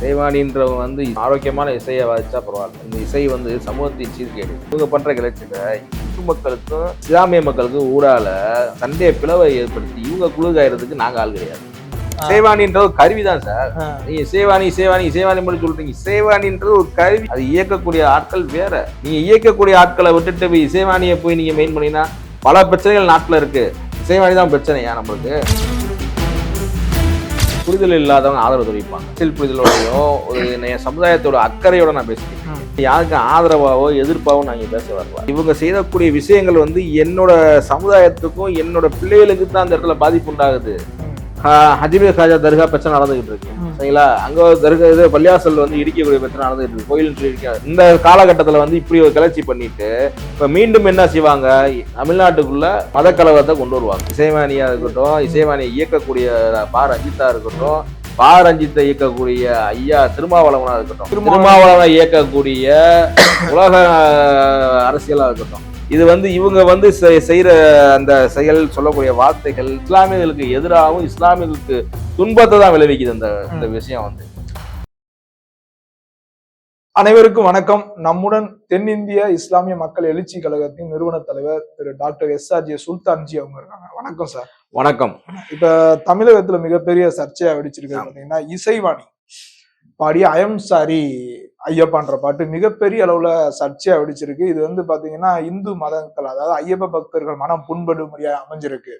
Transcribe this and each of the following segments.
இசைவாணின்றவங்க வந்து ஆரோக்கியமான இசையை வாதிச்சா பரவாயில்ல. இந்த இசை வந்து சமூகத்தின் சீர்கேடு. இவங்க பண்ற கிளர்ச்சியில இந்து மக்களுக்கும் இஸ்லாமிய மக்களுக்கும் ஊடால சண்டைய பிளவை ஏற்படுத்தி இவங்க குழுகாயிரத்துக்கு நாங்க ஆள் கிடையாது. இசைவாணின்றது ஒரு கருவி தான் சார். நீங்க இசைவாணி இசைவாணி இசைவாணி மட்டும் சொல்றீங்க. இசைவாணின்றது ஒரு கருவி. அது இயக்கக்கூடிய ஆட்கள் வேற. நீங்க இயக்கக்கூடிய ஆட்களை விட்டுட்டு போய் இசைவாணியை போய் நீங்க மெயின் பண்ணினா பல பிரச்சனைகள் நாட்டுல இருக்கு. இசைவாணி தான் பிரச்சனையா நம்மளுக்கு? புரிதல் இல்லாதவங்க ஆதரவு தெரிவிப்பாங்க. அரசியல் புரிதலோடையும் ஒரு சமுதாயத்தோட அக்கறையோட நான் பேசுறேன். யாருக்கு ஆதரவாவோ எதிர்ப்பாவோ நாங்க பேச வரலாம். இவங்க செய்யக்கூடிய விஷயங்கள் வந்து என்னோட சமுதாயத்துக்கும் என்னோட பிள்ளைகளுக்கு தான் அந்த இடத்துல பாதிப்பு உண்டாகுது. ஹஜ்மீர் காஜா தர்கா பிரச்சனை நடந்துகிட்டு இருக்கு சரிங்களா? அங்க தர்கா இது பள்ளியாசல் வந்து இடிக்கக்கூடிய பிரச்சனை நடந்துகிட்டு இருக்கு. கோயில் இந்த காலகட்டத்துல வந்து இப்படி ஒரு கிளர்ச்சி பண்ணிட்டு இப்ப மீண்டும் என்ன செய்வாங்க? தமிழ்நாட்டுக்குள்ள மத கலவரத்தை கொண்டு வருவாங்க. இசைவாணியா இருக்கட்டும், இசைவாணியை இயக்கக்கூடிய பா ரஞ்சித்தா இருக்கட்டும், பா ரஞ்சித்தை இயக்கக்கூடிய ஐயா திருமாவளவனா இருக்கட்டும், திருமாவளவனை இயக்கக்கூடிய உலக அரசியலா இருக்கட்டும், இது வந்து இவங்க வந்து செய்யற அந்த செயல் சொல்லக்கூடிய வார்த்தைகள் இஸ்லாமியர்களுக்கு எதிராகவும் இஸ்லாமியர்களுக்கு துன்பத்தை தான் விளைவிக்குது இந்த விஷயம் வந்து. அனைவருக்கும் வணக்கம். நம்முடன் தென்னிந்திய இஸ்லாமிய மக்கள் எழுச்சி கழகத்தின் நிறுவன தலைவர் திரு டாக்டர் SRJ சுல்தான்ஜி அவங்க இருக்காங்க. வணக்கம் சார். வணக்கம். இப்ப தமிழகத்துல மிகப்பெரிய சர்ச்சையா வெடிச்சிருக்கு பாத்தீங்கன்னா இசைவாணி பாடிய ஐயம் சாரி ஐயப்பான்ற பாட்டு மிகப்பெரிய அளவுல சர்ச்சையா வெடிச்சிருக்கு. இது வந்து பாத்தீங்கன்னா இந்து மதங்கள், அதாவது ஐயப்ப பக்தர்கள் மனம் புண்படும்படியா அமைஞ்சிருக்கு.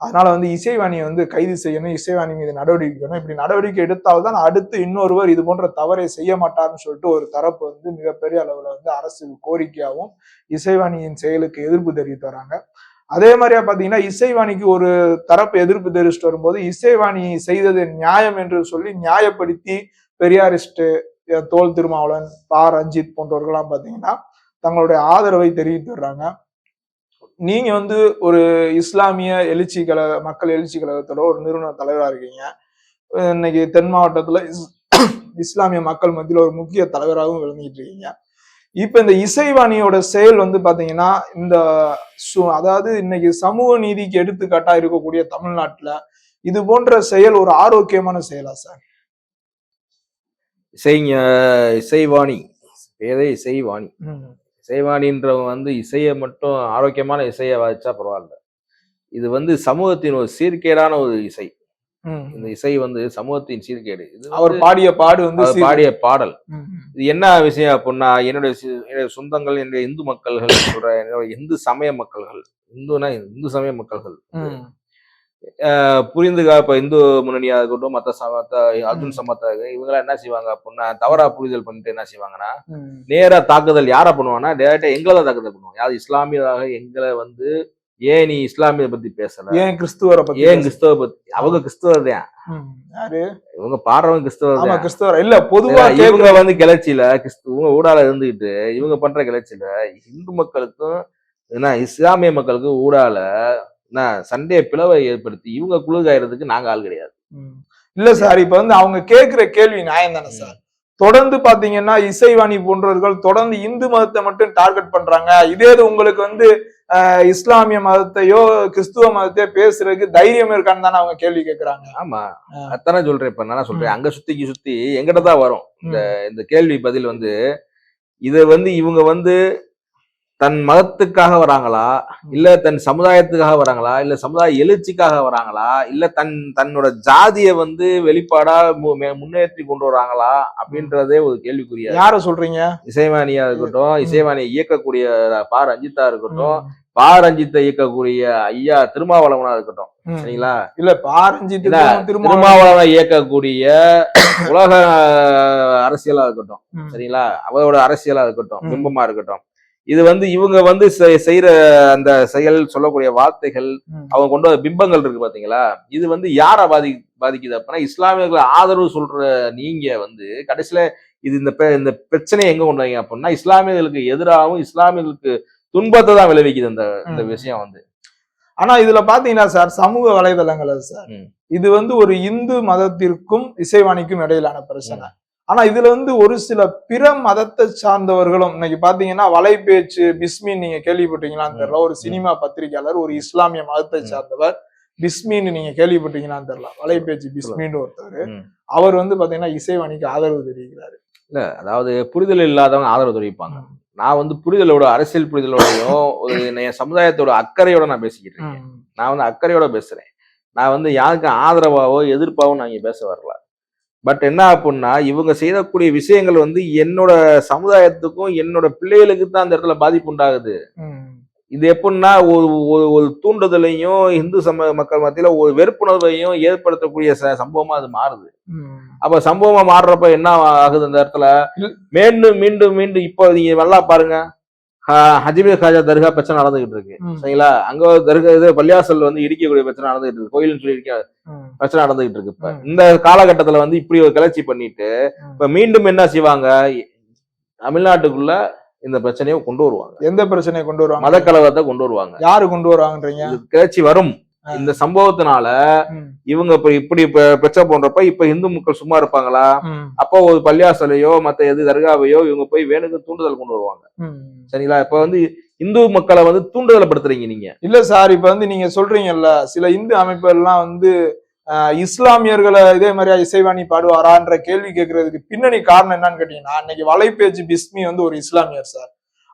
அதனால வந்து இசைவாணியை வந்து கைது செய்யணும், இசைவாணி மீது நடவடிக்கை எடுக்கணும். இப்படி நடவடிக்கை எடுத்தால்தான் அடுத்து இன்னொருவர் இது போன்ற தவறை செய்ய மாட்டார்னு சொல்லிட்டு ஒரு தரப்பு வந்து மிகப்பெரிய அளவுல வந்து அரசு கோரிக்கையாகவும் இசைவாணியின் செயலுக்கு எதிர்ப்பு தெரிவித்து வராங்க. அதே மாதிரியா பாத்தீங்கன்னா இசைவாணிக்கு ஒரு தரப்பு எதிர்ப்பு தெரிவிச்சுட்டு வரும்போது இசைவாணி செய்தது நியாயம் என்று சொல்லி நியாயப்படுத்தி பெரியாரிஸ்ட் தோல் திருமாவளவன், பா ரஞ்சித் போன்றவர்கள்லாம் பாத்தீங்கன்னா தங்களுடைய ஆதரவை தெரிவித்து வர்றாங்க. நீங்க வந்து ஒரு இஸ்லாமிய எழுச்சி கழக மக்கள் எழுச்சி கழகத்தோட ஒரு நிறுவன தலைவரா இருக்கீங்க. இன்னைக்கு தென் மாவட்டத்துல இஸ்லாமிய மக்கள் மத்தியில ஒரு முக்கிய தலைவராகவும் விளங்கிட்டு இருக்கீங்க. இப்ப இந்த இசைவாணியோட செயல் வந்து பாத்தீங்கன்னா இந்த அதாவது இன்னைக்கு சமூக நீதிக்கு எடுத்துக்காட்டா இருக்கக்கூடிய தமிழ்நாட்டுல இது போன்ற செயல் ஒரு ஆரோக்கியமான செயலா சார்? இசைவாணி பேரே இசைவாணி. இசைவாணின்றவங்க வந்து இசையை மட்டும் ஆரோக்கியமான இசையை வாதிச்சா பரவாயில்ல. இது வந்து சமூகத்தின் ஒரு சீர்கேடான ஒரு இசை. இந்த இசை வந்து சமூகத்தின் சீர்கேடு. இது அவர் பாடிய பாடு வந்து பாடிய பாடல். இது என்ன விஷயம் அப்படின்னா, என்னுடைய சொந்தங்கள், என்னுடைய இந்து மக்கள்கள் சொல்ற, என்னுடைய இந்து சமய மக்கள்கள், இந்து சமய மக்கள்கள் புரிந்துக்கா. இப்ப இந்து முன்னணியா இருக்கட்டும், மத்த அர்ஜுன் சமத்த இவங்கெல்லாம் என்ன செய்வாங்க அப்படின்னா, தவறா புரிதல் பண்ணிட்டு என்ன செய்வாங்கன்னா, நேரா தாக்குதல் யாரா பண்ணுவாங்கன்னா டேரக்டா எங்களை தான் தாக்குதல் பண்ணுவாங்க. யாரு இஸ்லாமியராக எங்களை வந்து, ஏன் நீ இஸ்லாமிய பத்தி பேசல, ஏன் கிறிஸ்துவரை பத்தி, ஏன் கிறிஸ்தவ பத்தி, அவங்க கிறிஸ்தவர் தான், யாரு இவங்க பாடுறவங்க கிறிஸ்தவர் இல்ல. பொதுவா இவங்க வந்து கிளர்ச்சியில கிறிஸ்துவ ஊடால இருந்துகிட்டு இவங்க பண்ற கிளர்ச்சியில இந்து மக்களுக்கும் என்ன இஸ்லாமிய மக்களுக்கு ஊடால சண்டைய பிளவை ஏற்படுத்தி இவங்க குழுகாயிரத்துக்கு நாங்க ஆள் கிடையாது. இல்ல சார், இப்ப வந்து அவங்க கேட்கிற கேள்வி நியாயம் தானே சார்? தொடர்ந்து பாத்தீங்கன்னா இசைவாணி போன்றவர்கள் தொடர்ந்து இந்து மதத்தை மட்டும் டார்கெட் பண்றாங்க. இதே உங்களுக்கு வந்து இஸ்லாமிய மதத்தையோ கிறிஸ்துவ மதத்தையோ பேசுறதுக்கு தைரியம் இருக்கான்னு தானே அவங்க கேள்வி கேட்கிறாங்க. ஆமா, அதானே சொல்றேன். இப்ப நான் சொல்றேன், அங்க சுத்தி எங்கிட்ட தான் வரும் இந்த கேள்வி பதில் வந்து. இத வந்து இவங்க வந்து தன் மதத்துக்காக வராங்களா, இல்ல தன் சமுதாயத்துக்காக வராங்களா, இல்ல சமுதாய எழுச்சிக்காக வராங்களா, இல்ல தன்னோட ஜாதியை வந்து வெளிப்பாடா முன்னேற்றி கொண்டு வராங்களா அப்படின்றதே ஒரு கேள்விக்குரிய. யார சொல்றீங்க? இசைவாணியா இருக்கட்டும், இசைவாணியை இயக்கக்கூடிய பா ரஞ்சித்தா இருக்கட்டும், பா ரஞ்சித்தை இயக்கக்கூடிய ஐயா திருமாவளவனா இருக்கட்டும் சரிங்களா? இல்ல பா ரஞ்சித் திருமாவளவனை இயக்கக்கூடிய உலக அரசியலா இருக்கட்டும் சரிங்களா? அவரோட அரசியலா இருக்கட்டும், பிம்பமா இருக்கட்டும், இது வந்து இவங்க வந்து செய்யற அந்த செயல் சொல்லக்கூடிய வார்த்தைகள் அவங்க கொண்டு வர பிம்பங்கள் இருக்கு பாத்தீங்களா? இது வந்து யார பாதிக்குது அப்படின்னா, இஸ்லாமியர்களை ஆதரவு சொல்ற நீங்க வந்து கடைசியில இது இந்த பிரச்சனையை எங்க கொண்டு வரீங்க அப்படின்னா, இஸ்லாமியர்களுக்கு எதிராகவும் இஸ்லாமியர்களுக்கு துன்பத்தை தான் விளைவிக்குது இந்த விஷயம் வந்து. ஆனா இதுல பாத்தீங்கன்னா சார், சமூக வலைதளங்கள் சார், இது வந்து ஒரு இந்து மதத்திற்கும் இசைவாணிக்கும் இடையிலான பிரச்சனை. ஆனா இதுல வந்து ஒரு சில பிற மதத்தை சார்ந்தவர்களும் இன்னைக்கு பாத்தீங்கன்னா வலைபேச்சு பிஸ்மின் நீங்க கேள்விப்பட்டீங்களான்னு தெரியல, ஒரு சினிமா பத்திரிகையாளர், ஒரு இஸ்லாமிய மதத்தை சார்ந்தவர் பிஸ்மின்னு நீங்க கேள்விப்பட்டீங்களான்னு தெரியல, வலைபேச்சு பிஸ்மின்னு ஒருத்தர். ம். அவர் வந்து பாத்தீங்கன்னா இசைவாணிக்கு ஆதரவு தெரிவிக்கிறாரு. இல்ல அதாவது புரிதல் இல்லாதவங்க ஆதரவு தெரிவிப்பாங்க. நான் வந்து புரிதலோட, அரசியல் புரிதலோடையும் ஒரு என் சமுதாயத்தோட அக்கறையோட நான் பேசிக்கிட்டு இருக்கேன். நான் வந்து அக்கறையோட பேசுறேன். நான் வந்து யாருக்கும் ஆதரவாவோ எதிர்ப்பாவோ நான் இங்க பேச வரல. பட் என்ன அப்படின்னா, இவங்க செய்யக்கூடிய விஷயங்கள் வந்து என்னோட சமுதாயத்துக்கும் என்னோட பிள்ளைகளுக்கு தான் அந்த இடத்துல பாதிப்பு உண்டாகுது. இது எப்படின்னா ஒரு ஒரு ஒரு தூண்டுதலையும் இந்து மக்கள் மத்தியில ஒரு வெறுப்புணர்வையும் ஏற்படுத்தக்கூடிய சம்பவமா அது மாறுது. அப்ப சம்பவமா மாறுறப்ப என்ன ஆகுது அந்த இடத்துல, மீண்டும் மீண்டும் மீண்டும் இப்போ நீங்க நல்லா பாருங்க, அஜ்மீர் காஜா தர்கா பிரச்சனை நடந்துகிட்டு இருக்கு. சரிங்களா? அங்க தர்கா இது பள்ளியாசல் வந்து இடிக்கக்கூடிய பிரச்சனை நடந்துகிட்டு இருக்கு. கோயில்னு சொல்லி இடிக்க பிரச்சனை நடந்துகிட்டு இருக்கு. இப்ப இந்த காலகட்டத்துல வந்து இப்படி ஒரு கிளர்ச்சி பண்ணிட்டு இப்ப மீண்டும் என்ன செய்வாங்க, தமிழ்நாட்டுக்குள்ள இந்த பிரச்சனையை கொண்டு வருவாங்க. எந்த பிரச்சனையை கொண்டு வருவாங்க? மத கலவரத்தை கொண்டு வருவாங்க. யாரு கொண்டு வருவாங்கன்றீங்க? கிளர்ச்சி வரும். இந்த சம்பவத்தினால இவங்க இப்படி பிரச்சனை போன்றப்ப இப்ப இந்து மக்கள் சும்மா இருப்பாங்களா? அப்போ ஒரு பள்ளியாசலையோ மத்த எது தர்காவையோ இவங்க போய் வேணுக்கு தூண்டுதல் கொண்டு வருவாங்க. சரிங்களா? இப்ப வந்து இந்து மக்களை வந்து தூண்டுதலை படுத்துறீங்க நீங்க. இல்ல சார், இப்ப வந்து நீங்க சொல்றீங்கல்ல, சில இந்து அமைப்புகள் எல்லாம் வந்து இஸ்லாமியர்களை இதே மாதிரியா இசைவாணி பாடுவாரான்ற கேள்வி கேட்கறதுக்கு பின்னணி காரணம் என்னன்னு கேட்டீங்கன்னா, அன்னைக்கு வலைபேச்சு பிஸ்மி வந்து ஒரு இஸ்லாமியர் சார்.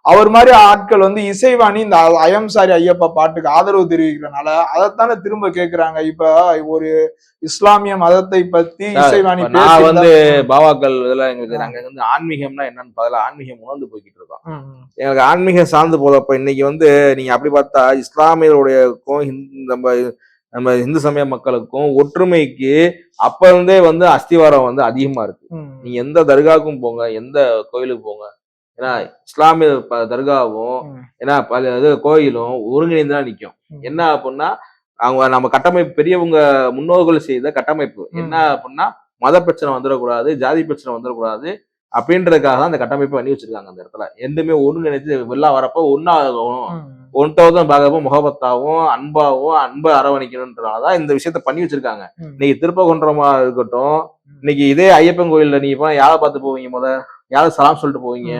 அவர் மாதிரி ஆட்கள் வந்து இசைவாணி இந்த ஐயம் சாரி ஐயப்பா பாட்டுக்கு ஆதரவு தெரிவிக்கிறனால அதைத்தானே திரும்ப கேட்கிறாங்க. இப்ப ஒரு இஸ்லாமிய மதத்தை பத்தி இசைவாணி நான் வந்து பாவாக்கள் இதெல்லாம் எங்களுக்கு நாங்க வந்து ஆன்மீகம்னா என்னன்னு பதில ஆன்மீகம் உணர்ந்து போய்கிட்டு இருக்கோம். எங்களுக்கு ஆன்மீகம் சார்ந்து போதப்ப இன்னைக்கு வந்து நீங்க அப்படி பார்த்தா இஸ்லாமியருடையக்கும் நம்ம இந்து சமய மக்களுக்கும் ஒற்றுமைக்கு அப்ப இருந்தே வந்து அஸ்திவாரம் வந்து அதிகமா இருக்கு. நீங்க எந்த தர்காவுக்கும் போங்க, எந்த கோயிலுக்கு போங்க, ஏன்னா இஸ்லாமிய தர்காவும் ஏன்னா கோயிலும் ஒருங்கிணைந்துதான் நிற்கும். என்ன அப்படின்னா அவங்க நம்ம கட்டமைப்பு பெரியவங்க முன்னோர்கள் செய்த கட்டமைப்பு என்ன அப்படின்னா மத பிரச்சனை வந்துடக்கூடாது, ஜாதி பிரச்சனை வந்துடக்கூடாது அப்படின்றதுக்காக தான் அந்த கட்டமைப்பை பண்ணி வச்சிருக்காங்க. அந்த இடத்துல எதுவுமே ஒருங்கிணைச்சு வெள்ளம் வரப்போ ஒன்னாகும், ஒன்றாவதும் பார்க்கப்போ முகபத்தாவும் அன்பாவும் அன்பை அரவணைக்கணும்ன்றனாலதான் இந்த விஷயத்த பண்ணி வச்சிருக்காங்க. இன்னைக்கு திருப்பகுன்றமா இருக்கட்டும், இன்னைக்கு இதே ஐயப்பன் கோயில்ல நீங்க போனா யாரை பார்த்து போவீங்க? யாரும் சலாம் சொல்லிட்டு போவீங்க?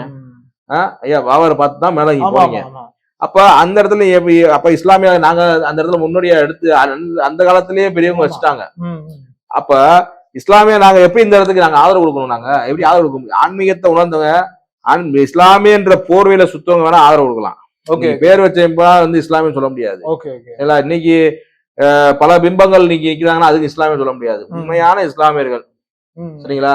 ஐயா பாவரை பார்த்து தான் மேல நீங்க போவீங்க. அப்ப அந்த இடத்துல அப்ப இஸ்லாமிய நாங்க அந்த இடத்துல முன்னோடியா எடுத்து அந்த காலத்திலேயே பெரியவங்க வச்சுட்டாங்க. அப்ப இஸ்லாமிய நாங்க எப்படி இந்த இடத்துக்கு நாங்க ஆதரவு கொடுக்கணும்? நாங்க எப்படி ஆதரவு கொடுக்க முடியும்? ஆன்மீகத்தை உணர்ந்தவங்க இஸ்லாமியன்ற போர்வையில சுத்தவங்க வேணா ஆதரவு கொடுக்கலாம். ஓகே, பேர் வச்சா வந்து இஸ்லாமியம் சொல்ல முடியாது. இன்னைக்கு பல பிம்பங்கள் இன்னைக்கு நிக்கிறாங்கன்னா அதுக்கு இஸ்லாமியம் சொல்ல முடியாது. உண்மையான இஸ்லாமியர்கள் சரிங்களா,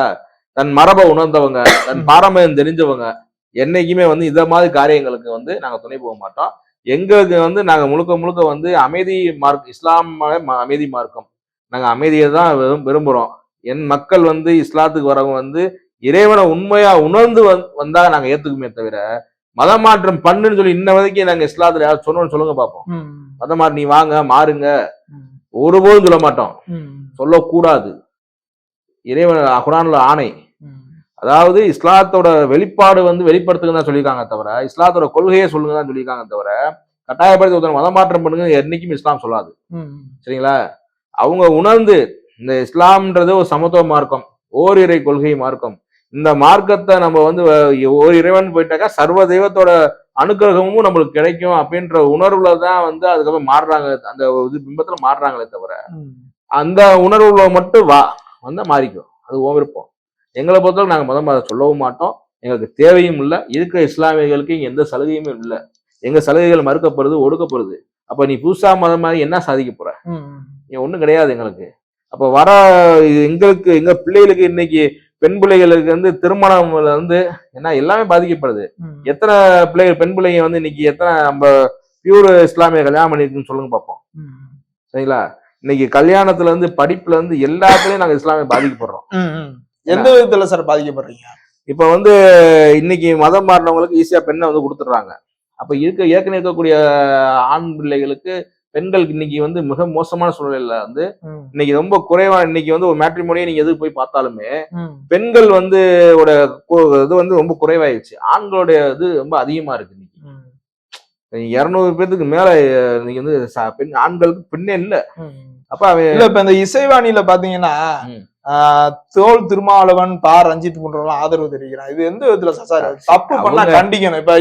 தன் மரபை உணர்ந்தவங்க, தன் பாரம்பரியம் தெரிஞ்சவங்க என்னைக்குமே வந்து இத மாதிரி காரியங்களுக்கு வந்து நாங்க துணை போக மாட்டோம். எங்களுக்கு வந்து நாங்க முழுக்க முழுக்க வந்து அமைதி மார்க், இஸ்லாம் அமைதி மார்க்கம். நாங்க அமைதியை தான் விரும்புறோம். என் மக்கள் வந்து இஸ்லாத்துக்கு வரவங்க வந்து இறைவனை உண்மையா உணர்ந்து வந்தா நாங்க ஏத்துக்குமே தவிர மத மாற்றம் பண்ணுன்னு சொல்லி இன்ன வரைக்கும் நாங்க இஸ்லாத்துல யாரும் சொன்னோம்னு சொல்லுங்க பாப்போம். மத மாற்றம் நீ வாங்க மாறுங்க ஒருபோதும் சொல்ல மாட்டோம், சொல்லக்கூடாது. இறைவன் குர்ஆன்ல ஆணை, அதாவது இஸ்லாத்தோட வெளிப்பாடு வந்து வெளிப்படுத்துங்க தான் சொல்லியிருக்காங்க தவிர இஸ்லாத்தோட கொள்கையை சொல்லுங்க தான் சொல்லியிருக்காங்க தவிர கட்டாயப்படுத்தி ஒருத்தர் மத மாற்றம் பண்ணுங்க என்னைக்கும் இஸ்லாம் சொல்லாது. சரிங்களா? அவங்க உணர்ந்து இந்த இஸ்லாம்ன்றது ஒரு சமத்துவ மார்க்கம், ஓரிரை கொள்கை மார்க்கம். இந்த மார்க்கத்தை நம்ம வந்து ஒரு இறைவன் போயிட்டாக்கா சர்வ தெய்வத்தோட அனுக்கிரகமும் நம்மளுக்கு கிடைக்கும் அப்படின்ற உணர்வுல தான் வந்து அதுக்கப்புறம் மாறுறாங்க. அந்த இது பிம்பத்துல மாறுறாங்களே தவிர அந்த உணர்வுல மட்டும் வந்தா மாறிக்கும். அது ஓ விருப்பம். எங்களை பொறுத்தவரை நாங்க மதம் சொல்லவும் மாட்டோம், எங்களுக்கு தேவையும் இல்லை. இருக்கிற இஸ்லாமியர்களுக்கு இங்க எந்த சலுகையுமே இல்லை. எங்க சலுகைகள் மறுக்கப்படுது, ஒடுக்கப்படுது. அப்ப நீ புதுசா மதம் மாதிரி என்ன சாதிக்க போற? ஒண்ணும் கிடையாது எங்களுக்கு. அப்ப வர எங்களுக்கு எங்க பிள்ளைகளுக்கு இன்னைக்கு பெண் பிள்ளைகளுக்கு வந்து திருமணம்ல வந்து என்ன எல்லாமே பாதிக்கப்படுது. எத்தனை பிள்ளைகள் பெண் பிள்ளைங்க வந்து இன்னைக்கு எத்தனை நம்ம பியூர் இஸ்லாமிய கல்யாணம் பண்ணிருக்குன்னு சொல்லுங்க பார்ப்போம். சரிங்களா? இன்னைக்கு கல்யாணத்துல இருந்து படிப்புல இருந்து எல்லாத்துலயும் நாங்க இஸ்லாமிய பாதிக்கப்படுறோம். எந்த விதத்துல சார் பாதிக்கப்படுறீங்க? இப்ப வந்து இன்னைக்கு மதம் மாறினவங்களுக்கு ஈஸியா பெண்ணை வந்து கொடுத்துடுறாங்க. அப்ப ஏற்கனவே இருக்கக்கூடிய ஆண் பிள்ளைகளுக்கு பெண்களுக்கு இன்னைக்கு வந்து மிக மோசமான சூழ்நிலையில வந்து இன்னைக்கு ரொம்ப குறைவா, இன்னைக்கு வந்து ஒரு மேட்ரிமோனியை நீங்க எதுக்கு போய் பார்த்தாலுமே பெண்கள் வந்து இது வந்து ரொம்ப குறைவாயிடுச்சு. ஆண்களுடைய இது ரொம்ப அதிகமா இருக்கு. இன்னைக்கு 200 பேத்துக்கு மேல நீங்க வந்து ஆண்களுக்கு பெண்ணே இல்ல. அப்ப அவன் இல்ல இப்ப இந்த இசைவாணியில பாத்தீங்கன்னா ம். தோல் திருமாவளவன் பா ரஞ்சித் போன்றவங்க ஆதரவு தெரிவிக்கிறான். இது எந்த விதத்துல சார் தப்பு பண்ணா அவங்க கண்டிக்கணும். இப்ப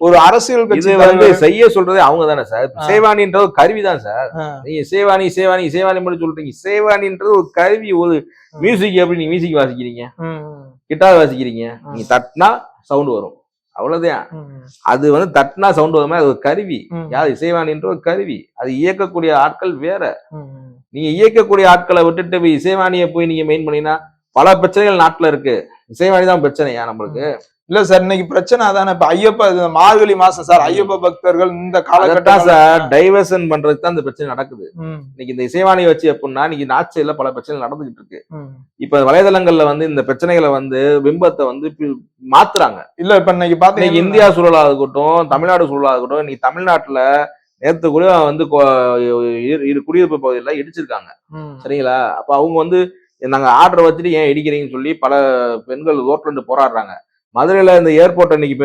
ஒரு அரசியல் இது கட்சி வந்து தலைவர் செய்ய சொல்றதே அவங்க தானே சார். இசைவாணின்றது ஒரு கருவி தான் சார். ஆ, நீங்க இசைவாணி இசைவாணி இசைவாணி மட்டும் சொல்றீங்க. இசைவாணின்றது ஒரு கருவி. ஒரு மியூசிக் எப்படி நீங்க மியூசிக் வாசிக்கிறீங்க, ம், கிட்டார் வாசிக்கிறீங்க, நீங்க தட்டினா சவுண்ட் வரும், அவ்வளவுதான். ம், அது வந்து தட்டினா சவுண்ட் வருமா, அது ஒரு கருவி. ம், யார் இசைவாணின்ற ஒரு கருவி. அது இயக்கக்கூடிய ஆட்கள் வேற. ம். நீங்க இயக்கக்கூடிய ஆட்களை விட்டுட்டு போய் இசைவாணியை போய் நீங்க மெயின் பண்ணீங்கன்னா பல பிரச்சனைகள் நாட்டுல இருக்கு. இசைவாணி தான் பிரச்சனையா நம்மளுக்கு? இல்ல சார் இன்னைக்கு பிரச்சனை அதானே. இப்ப ஐயப்ப இது மார்கழி மாசம் சார், ஐயப்ப பக்தர்கள் இந்த அதான் காலகட்டம் சார் டைவர்ஷன் பண்றதுக்கு தான் இந்த பிரச்சனை நடக்குது. ம், இன்னைக்கு இந்த இசைவாணியை வச்சு எப்படின்னா இன்னைக்கு நாட்சியில பல பிரச்சனைகள் நடந்துகிட்டு இருக்கு. ம். இப்ப வலைதளங்கள்ல வந்து இந்த பிரச்சனைகளை வந்து பிம்பத்தை வந்து மாத்துறாங்க. இல்ல இப்ப இன்னைக்கு இன்னைக்கு பாத்தீங்கன்னா இந்தியா சூழலா இருக்கட்டும், தமிழ்நாடு சூழலா இருக்கட்டும், இன்னைக்கு தமிழ்நாட்டுல நேத்து கூட வந்து குடியிருப்பு பகுதியில இடிச்சிருக்காங்க. ம், சரிங்களா? அப்ப அவங்க வந்து நாங்க ஆர்டர் வச்சுட்டு ஏன் இடிக்கிறீங்கன்னு சொல்லி பல பெண்கள் ரோட்ல இருந்து போராடுறாங்க. மதுரையில இந்த ஏர்போர்ட் இன்னைக்கு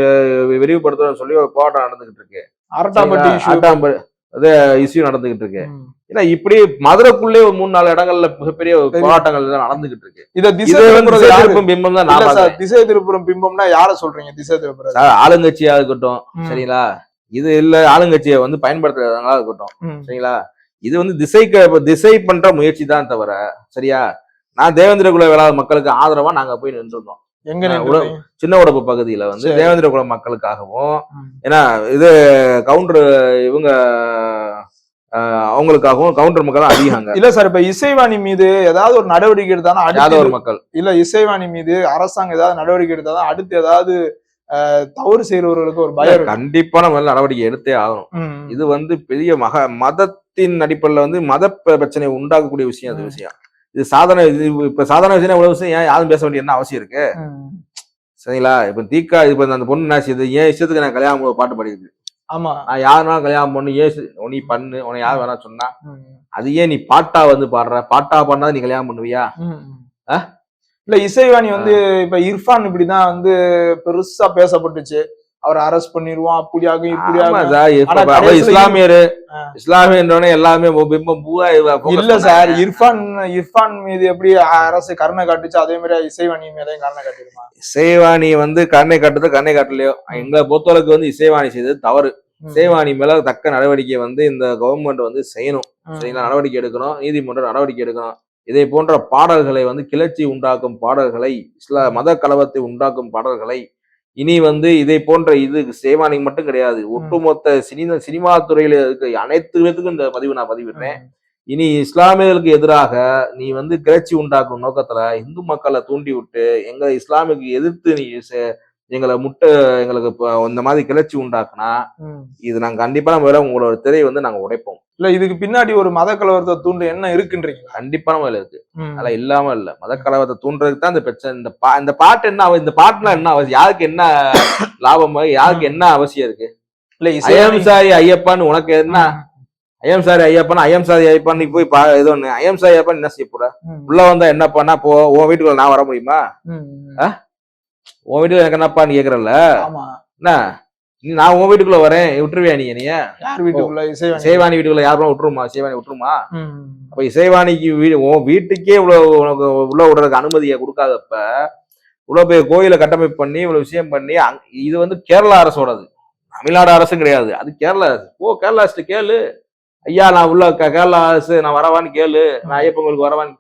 விரிவுபடுத்துறோம்னு சொல்லி ஒரு போராட்டம் நடந்துகிட்டு இருக்கு. அரட்டாப்பட்டி issue. அது இஷ்யூ நடந்துகிட்டு இருக்கு. ம். ஏன்னா இப்படி மதுரைக்குள்ளே ஒரு 3-4 இடங்கள்ல மிகப்பெரிய போராட்டங்கள் தான் நடந்துகிட்டு இருக்கு. இத திசை இது வந்து திருப்புறது திசை யாரு? திருப்பும் பிம்பம் தான் இல்ல நான் சார் பார்க்கிறேன். திசை திருப்புறம் பிம்பம்னா யார சொல்றீங்க? திசை திருப்புறது சார், ஆளுங்கட்சியா இருக்கட்டும், ம். சரிங்களா? இது இல்ல ஆளுங்கட்சியை வந்து பயன்படுத்துறதா இருக்கட்டும், ம். சரிங்களா? இது வந்து திசை பண்ற முயற்சி தான் தவிர, சரியா? நான் தேவேந்திர குல வேளாண் மக்களுக்கு ஆதரவா நாங்க போய் நின்றுருந்தோம். எங்க ஆ, நின்று சின்ன உடப்பு பகுதியில வந்து சரி. தேவேந்திர குல மக்களுக்காகவும், ம். ஏன்னா இது கவுண்டர் இவங்க அவங்களுக்காகவும் கவுண்டர் மக்கள் அதிகாங்க. இல்ல சார் இப்ப இசைவாணி மீது ஏதாவது ஒரு நடவடிக்கை எடுத்தாதான் யாதவர் அடுத்து மக்கள் இல்ல இசைவாணி மீது அரசாங்கம் ஏதாவது நடவடிக்கை எடுத்தாதான் அடுத்து ஏதாவது தவறு செய்யறவர்களுக்கு ஒரு பயம் இருக்கும். கண்டிப்பா நம்ம நடவடிக்கை எடுத்தே ஆகணும். ம். இது வந்து பெரிய மதத்தின் அடிப்படையில வந்து மத பிரச்சனை உண்டாக்கக்கூடிய விஷயம். அது விஷயம் இது சாதாரண. இது இப்ப சாதாரண விஷயம் இவ்வளவு விஷயம் ஏன் யாரும் பேச வேண்டிய என்ன அவசியம் இருக்கு? ம். சரிங்களா? இப்ப இப்ப அந்த பொண்ணு என்ன செய்யுது, ஏன் இஷ்டத்துக்கு நான் கல்யாணம் பாட்டு பாடிருக்கு. ஆமா. நான் யாருனாலும் கல்யாணம் பண்ணு, நீ பண்ணு, உன்னை யார் வேணா சொன்னா ம். அது ஏன் நீ பாட்டா வந்து பாடுற? பாட்டா பண்ணா நீ கல்யாணம் பண்ணுவியா? ம். இல்ல இசைவாணி வந்து இப்ப இர்ஃபான் இப்படிதான் வந்து பெருசா பேசப்பட்டுச்சு. அவரை அரெஸ்ட் பண்ணிடுவோம் அப்படியாகும் ஆமா இப்படியாகும். சார். ஆனா இப்ப கடைசில இஸ்லாமியர் ஆ. இஸ்லாமியன்றோட எல்லாமே பிம்பம் பூரா இல்ல சார் இர்ஃபான் மீது எப்படி அரசு கருணை காட்டுச்சு அதே மாதிரி இசைவாணி மீதையும் கருணை காட்டிடுமா? இசைவாணி வந்து கண்ணை காட்டலையோ, எங்களை பொறுத்தவரைக்கு வந்து இசைவாணி செய்தது தவறு. இசைவாணி மேல தக்க நடவடிக்கை வந்து இந்த கவர்மெண்ட் வந்து செய்யணும். சரிங்களா? நடவடிக்கை எடுக்கணும், நீதிமன்றம் நடவடிக்கை எடுக்கணும். இதை போன்ற பாடல்களை வந்து கிளர்ச்சி உண்டாக்கும் பாடல்களை, மத கலவரத்தை உண்டாக்கும் பாடல்களை இனி வந்து இதை போன்ற இது இசைவாணி மட்டும் கிடையாது, ஒட்டுமொத்த சினிமா துறையில இருக்க அனைத்து பேத்துக்கும் இந்த பதிவு நான் பதிவிடுறேன். இனி இஸ்லாமியர்களுக்கு எதிராக நீ வந்து கிளர்ச்சி உண்டாக்கும் நோக்கத்துல இந்து மக்களை தூண்டி விட்டு எங்களை இஸ்லாமுக்கு எதிர்த்து நீ எங்களுக்கு இந்த மாதிரி கிளர்ச்சி உண்டாக்குனா இது நாங்க கண்டிப்பா நம்ம உங்களோட திரையை வந்து நாங்க உடைப்போம். இல்ல இதுக்கு பின்னாடி ஒரு மத கலவரத்தை தூண்டு என்ன இருக்குன்றீங்க? கண்டிப்பா நம்ம இருக்கு. அதெல்லாம் இல்லாம இல்ல. மத கலவரத்தை தூண்டுறதுக்கு தான் இந்த பிரச்சனை. இந்த பாட்டு என்ன, இந்த பாட்டுல என்ன அவசியம், யாருக்கு என்ன லாபம், யாருக்கு என்ன அவசியம் இருக்கு? இல்ல ஐயம் சாரி ஐயப்பான்னு உனக்கு என்ன? ஐயம் சாரி ஐயப்பான்னு நீ போய் இது ஒண்ணு ஐயம் சாரி ஐயப்பான்னு என்ன செய்ய போற? உள்ள வந்தா என்ன பண்ணா போ, உன் வீட்டுக்குள்ள நான் வர முடியுமா? உன் வீட்டுக்கு எனக்கு என்னப்பா நீ கேக்குறல்ல? என்ன நான் உன் வீட்டுக்குள்ள வரேன், விட்டுருவியா நீ? யார் வீட்டுக்குள்ள? இசைவாணி வீட்டுக்குள்ள யாரும் விட்டுருமா? இசைவாணி விட்டுருமா? அப்ப இசைவாணிக்கு உன் வீட்டுக்கே இவ்வளவு உனக்கு உள்ள விடுறதுக்கு அனுமதியை கொடுக்காதப்ப இவ்வளவு பேர் கோயிலை கட்டமைப்பு பண்ணி இவ்வளவு விஷயம் பண்ணி இது வந்து கேரளா அரசோடது, தமிழ்நாடு அரசும் கிடையாது. அது கேரளா அரசு. கேரளா அரசு கேளு, ஐயா நான் உள்ள கேரளா அரசு நான் வரவான்னு கேளு, நான் ஐயப்பன் கோயிலுக்கு வரவான்னு.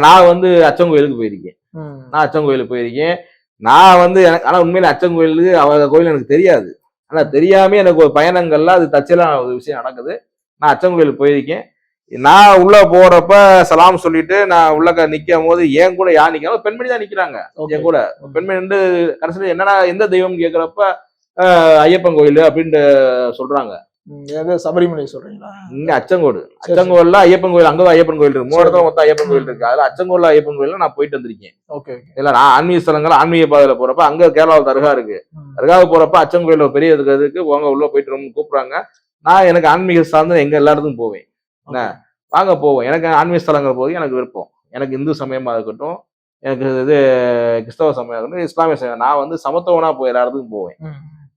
நான் வந்து அச்சங்கோயிலுக்கு போயிருக்கேன். நான் வந்து எனக்கு ஆனா உண்மையில அச்சங்கோயிலுக்கு அவங்க கோயில் எனக்கு தெரியாது. ஆனா தெரியாம எனக்கு ஒரு பயணங்கள்ல அது தச்செல்லாம் ஒரு விஷயம் நடக்குது. நான் அச்சங்கோயிலுக்கு போயிருக்கேன். நான் உள்ள போறப்ப சலாம் சொல்லிட்டு நான் உள்ள நிக்கும் போது என் கூட யார் நிக்கிறாங்க? பெண்மணி தான் நிக்கிறாங்க என் கூட. பெண்மணி வந்து கடைசியில என்னன்னா எந்த தெய்வம் கேக்குறப்ப ஐயப்பன் கோயில் அப்படின்ட்டு சொல்றாங்க. சபரிமலை சொல்றீங்களா? இங்க அச்சங்கோடுல ஐயப்பன் கோயில், அங்கதான் ஐயப்பன் கோயில் இருக்கு. 3 இடத்துல மொத்தம் ஐயப்பன் கோயில் இருக்கு. அதுல அச்சங்கோடுல ஐயப்பன் கோயில நான் போயிட்டு வந்திருக்கேன். இல்ல நான் ஆன்மீக ஸ்தலங்கள் ஆன்மீக பாதையில போறப்ப அங்க கேரளாவில் தர்கா இருக்கு. தர்காவுக்கு போறப்ப அச்சங்கோயில பெரிய இருக்கிறதுக்கு உங்க உள்ள போயிட்டு ரொம்ப கூப்பிடுறாங்க. நான் எனக்கு ஆன்மீக சார்ந்த எங்க எல்லா இடத்துக்கும் போவேன். என்ன வாங்க போவோம். எனக்கு ஆன்மீக ஸ்தலங்கள் போது எனக்கு விருப்பம். எனக்கு இந்து சமயமா இருக்கட்டும், எனக்கு இது கிறிஸ்தவ சமயம் இருக்கட்டும், இஸ்லாமிய சமயம், நான் வந்து சமத்துவனா போய் எல்லா இடத்துக்கும் போவேன்.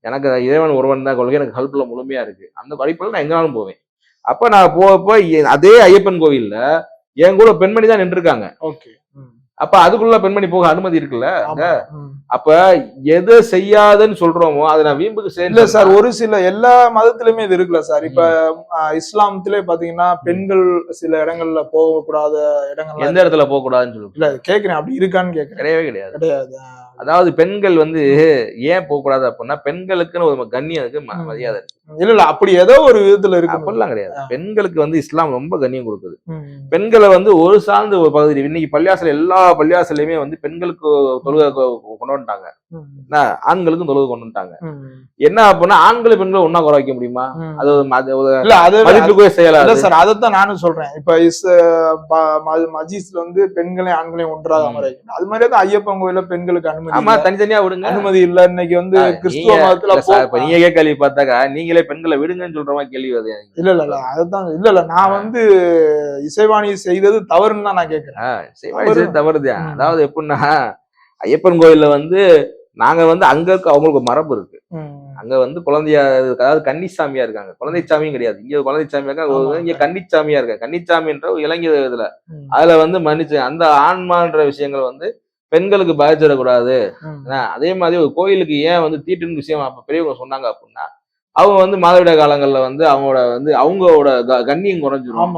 எனக்கு இறைவன் ஒருவன் தான் கொள்கை, எனக்கு கல்புல முழுமையா இருக்கு. அந்த படிப்புல நான் எங்கனாலும் போவேன். அப்ப நான் போறப்ப அதே ஐயப்பன் கோவில்ல என் கூட பெண்மணி தான் நின்றுருக்காங்க. ஓகே. அப்ப அதுக்குள்ள பெண்மணி போக அனுமதி இருக்குல்ல. ம். அப்ப எதை செய்யாதுன்னு சொல்றோமோ அதை நான் வீம்புக்கு இல்ல செய்யல சார், ஒரு சில எல்லா மதத்திலுமே இது இருக்குல்ல சார். இப்ப இஸ்லாமத்திலே பாத்தீங்கன்னா பெண்கள் சில இடங்கள்ல போகக்கூடாத இடங்கள்ல எந்த இடத்துல போக கூடாதுன்னு சொல்லுங்க. இல்ல கேக்குறேன், அப்படி இருக்கான்னு கேக்குறேன். கிடையவே கிடையாது. கிடையாது. அதாவது பெண்கள் வந்து ஏன் போக கூடாது அப்படின்னா பெண்களுக்குன்னு ஒரு கண்ணியம் இருக்கு, மரியாதை இருக்கு. இல்ல அப்படி ஏதோ ஒரு விதத்துல இருக்கு. அப்படிலாம் கிடையாது. பெண்களுக்கு வந்து இஸ்லாம் ரொம்ப கண்ணியம் கொடுக்குது. ம். பெண்களை வந்து ஒரு சார்ந்த ஒரு பகுதி இன்னைக்கு பள்ளியாசல் எல்லா பள்ளியாசலையுமே வந்து பெண்களுக்கு தொழுகை கொண்டு வந்துட்டாங்க, ஆண்களுக்கும் தொழுகை கொண்டு வந்துட்டாங்க. என்ன அப்படின்னா ஆண்களை பெண்களை ஒன்னா குறை வைக்க முடியுமா? அது மதிப்புக்குரிய செயலாது சார். அதைத்தான் நானும் சொல்றேன். இப்ப மஜீஸ்ல வந்து பெண்களையும் ஆண்களையும் ஒன்றாக அமர வைக்கணும். அது மாதிரியே தான் ஐயப்பன் கோயில பெண்களுக்கு அனுமதி தனித்தனியா விடுங்க, அனுமதி இல்ல. இன்னைக்கு வந்து கிறிஸ்துவ மதத்துல நீங்க கேள்வி பார்த்தாக்கா நீங்களே பெண்களை விடுங்கன்னு சொல்ற மாதிரி கேள்வி வருது. இல்ல அதுதான் இல்ல நான் வந்து இசைவாணி செய்தது தவறுன்னு தான் நான் கேட்கிறேன். தவறுதான். அதாவது எப்படின்னா ஐயப்பன் கோயில்ல வந்து நாங்க வந்து அங்க அவங்களுக்கு மரபு இருக்கு. அங்க வந்து குழந்தையா, அதாவது கன்னிசாமியா இருக்காங்க. குழந்தை சாமியும் கிடையாது. இங்க குழந்தை சாமியா இருக்காங்க, இங்க கன்னிச்சாமியா இருக்காங்க. கன்னிச்சாமின்ற இளைஞர் இதுல அதுல வந்து மன்னிச்சு அந்த ஆன்மான்ற விஷயங்கள் வந்து பெண்களுக்கு பாதிச்சிடக்கூடாது. அதே மாதிரி ஒரு கோயிலுக்கு ஏன் வந்து தீட்டுன்னு விஷயம் அப்ப பெரியவங்க சொன்னாங்க அப்படின்னா அவங்க வந்து மாதவிடாய் காலங்கள்ல வந்து அவங்களோட கண்ணியம் குறைஞ்சிரும்.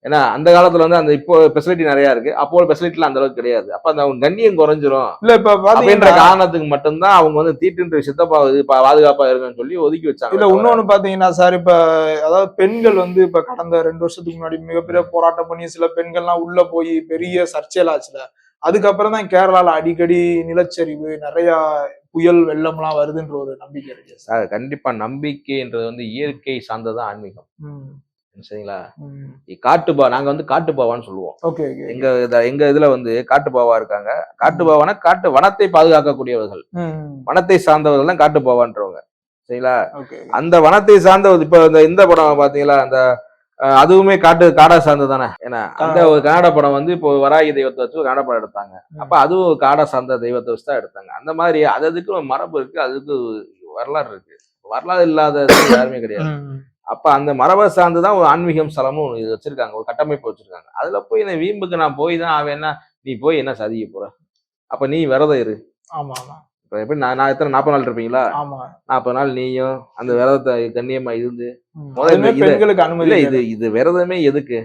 ஏன்னா அந்த காலத்துல வந்து அந்த இப்போ ஃபெசிலிட்டி நிறைய இருக்கு, அப்போ ஃபெசிலிட்டில அந்த அளவுக்கு கிடையாது. அப்ப அந்த கண்ணியம் குறைஞ்சிரும் இல்ல இப்ப அப்படின்ற காரணத்துக்கு மட்டும்தான் அவங்க வந்து தீட்டுன்ற விஷயத்த பாதுகாப்பா இருக்குன்னு சொல்லி ஒதுக்கி வச்சாங்க. இல்ல இன்னொன்னு பாத்தீங்கன்னா சார், இப்ப அதாவது பெண்கள் வந்து இப்ப கடந்த 2 வருஷத்துக்கு முன்னாடி மிகப்பெரிய போராட்டம் பண்ணி சில பெண்கள்லாம் உள்ள போய் பெரிய சர்ச்சைகள் ஆச்சுல. அதுக்கப்புறம் தான் கேரளால அடிக்கடி நிலச்சரிவு, நிறைய புயல் வெள்ளம்லாம் வருதுன்ற ஒரு நம்பிக்கை இருக்கு சார். கண்டிப்பா நம்பிக்கைன்றது வந்து இயற்கை சார்ந்ததான் ஆன்மீகம். சரிங்களா? நாங்க வந்து காட்டுப்பாவான்னு சொல்லுவோம். எங்க இதுல வந்து காட்டுப்பாவா இருக்காங்க. காட்டுப்பாவானா வனத்தை பாதுகாக்கக்கூடியவர்கள், வனத்தை சார்ந்தவர்கள் தான் காட்டுப்பாவான்றவங்க. சரிங்களா? அந்த வனத்தை சார்ந்த இப்ப இந்த படம் பாத்தீங்களா, அந்த அதுவுமே காடா சார்ந்ததானே. ஏன்னா அந்த ஒரு கன்னட படம் வந்து இப்போ வராகி தெய்வத்தை வச்சு கன்னட படம் எடுத்தாங்க. அப்ப அதுவும் காடா சார்ந்த தெய்வத்தை வச்சு தான் எடுத்தாங்க. அந்த மாதிரி அதுக்கு ஒரு மரபு இருக்கு, அதுக்கு வரலாறு இருக்கு. வரலாறு இல்லாத யாருமே கிடையாது. அப்ப அந்த மரபை சார்ந்துதான் ஒரு ஆன்மீகம் ஸ்தலமும் இது வச்சிருக்காங்க, ஒரு கட்டமைப்பு வச்சிருக்காங்க. அதுல போய் இந்த வீம்புக்கு நான் போய் தான் அவன் என்ன, நீ போய் என்ன சாதிக்க போற? அப்ப நீ விரதம் இரு. இப்ப எப்படி நான் எத்தனை 40 நாள் இருப்பீங்களா? 40 நாள் நீயும் அந்த விரதத்தை கண்ணியமா இருந்து இது விரதமே எதுக்கு?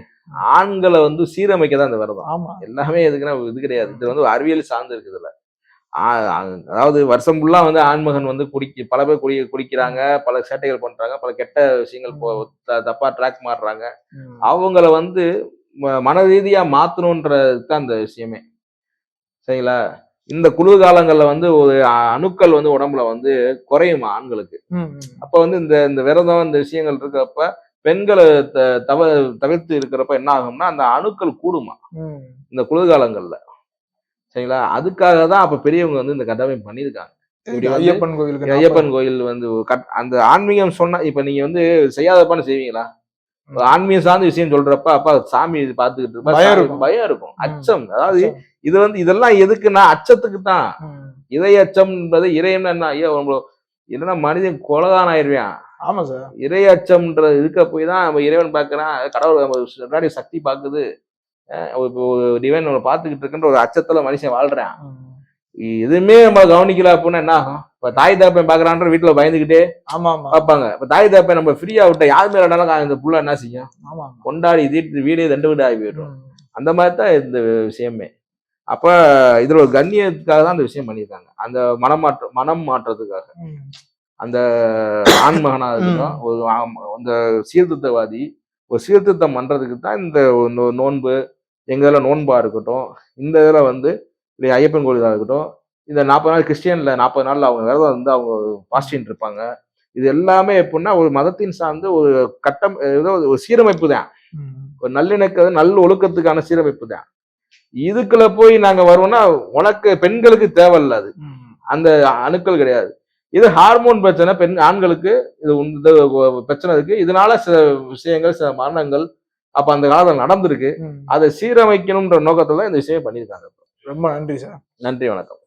ஆண்களை வந்து சீரமைக்கதான் இந்த விரதம். எல்லாமே எதுக்குன்னா இது கிடையாது. இது வந்து அறிவியல் சார்ந்து இருக்குதுல்ல. அதாவது வருஷம் ஃபுல்லா வந்து ஆண்மகன் வந்து பல பேர் குடிக்கிறாங்க, பல சேட்டைகள் பண்றாங்க, பல கெட்ட விஷயங்கள் தப்பா ட்ராக் மாறுறாங்க. அவங்கள வந்து மன ரீதியா மாத்தணும்ன்றதுதான் அந்த விஷயமே. சரிங்களா? இந்த குளிர்காலங்கள்ல வந்து ஒரு அணுக்கள் வந்து உடம்புல வந்து குறையுமா ஆண்களுக்கு. அப்ப வந்து இந்த விரதம் இந்த விஷயங்கள் இருக்கிறப்ப பெண்களை தவிர்த்து இருக்கிறப்ப என்ன ஆகும்னா அந்த அணுக்கள் கூடுமா இந்த குளிர்காலங்கள்ல. சரிங்களா? அதுக்காக தான் அப்ப பெரியவங்க வந்து இந்த கட்டமைப்பு பண்ணியிருக்காங்க. ஐயப்பன் கோயில் வந்து அந்த ஆன்மீகம் சொன்னா இப்ப நீங்க வந்து செய்யாதப்பான்னு செய்வீங்களா? ஆன்மீகம் சார்ந்த விஷயம் சொல்றப்ப அப்பா சாமி பார்த்துக்கிட்டு இருப்பா, பயம் இருக்கும், அச்சம். அதாவது இது வந்து இதெல்லாம் எதுக்குன்னா அச்சத்துக்கு தான். இறை அச்சம் என்பது இறையம்னா என்ன? ஐயோ இல்லைன்னா மனிதன் கொலகான் ஆயிடுவான். ஆமா சார். இறை அச்சம்ன்ற இருக்க போய் தான் நம்ம இறைவன் பார்க்கறான், கடவுள் சக்தி பார்க்குது, டிவைன் நம்ம பார்த்துக்கிட்டு இருக்குன்ற ஒரு அச்சத்துல மனுஷன் வாழ்றான். எதுவுமே நம்ம கவனிக்கல அப்படின்னா என்ன ஆகும்? இப்ப தாய் தாப்பன் பாக்குறான்ற வீட்டுல பயந்துகிட்டே பார்ப்பாங்க. இப்ப தாய் தாப்பன் நம்ம ஃப்ரீயா விட்ட யாருமே ரெண்டாலும் இந்த புள்ள என்ன செய்யும்? கொண்டாடி தீட்டு வீடே 2 வீடு ஆகி போயிடும். அந்த மாதிரிதான் இந்த விஷயமே. அப்ப இதுல ஒரு கண்ணியத்துக்காக தான் அந்த விஷயம் பண்ணியிருக்காங்க, அந்த மனம் மாற்றத்துக்காக. அந்த ஆண்மகனா இருக்கட்டும், ஒரு அந்த சீர்திருத்தவாதி ஒரு சீர்திருத்தம் பண்றதுக்கு தான் இந்த நோன்பு, எங்க இதுல நோன்பா இருக்கட்டும், இந்த இதுல வந்து ஐயப்பன் கோயிலா இருக்கட்டும், இந்த 40 நாள் கிறிஸ்டியன்ல 40 நாள்ல அவங்க விரதம் வந்து அவங்க பாஸ்டின் இருப்பாங்க. இது எல்லாமே எப்படின்னா ஒரு மதத்தின் சார்ந்து ஒரு ஏதோ ஒரு சீரமைப்பு தான், ஒரு நல்ல ஒழுக்கத்துக்கான சீரமைப்பு தான். இதுக்குள்ள போய் நாங்க வருவோம்னா உனக்கு பெண்களுக்கு தேவையில்ல, அது அந்த அணுக்கள் கிடையாது. இது ஹார்மோன் பிரச்சனை, ஆண்களுக்கு இது பிரச்சனை இருக்கு. இதனால சில விஷயங்கள், சில மரணங்கள் அப்ப அந்த காலத்துல நடந்திருக்கு. அதை சீரமைக்கணும்ன்ற நோக்கத்துல இந்த விஷயம் பண்ணியிருக்காங்க. ரொம்ப நன்றி சார். நன்றி, வணக்கம்.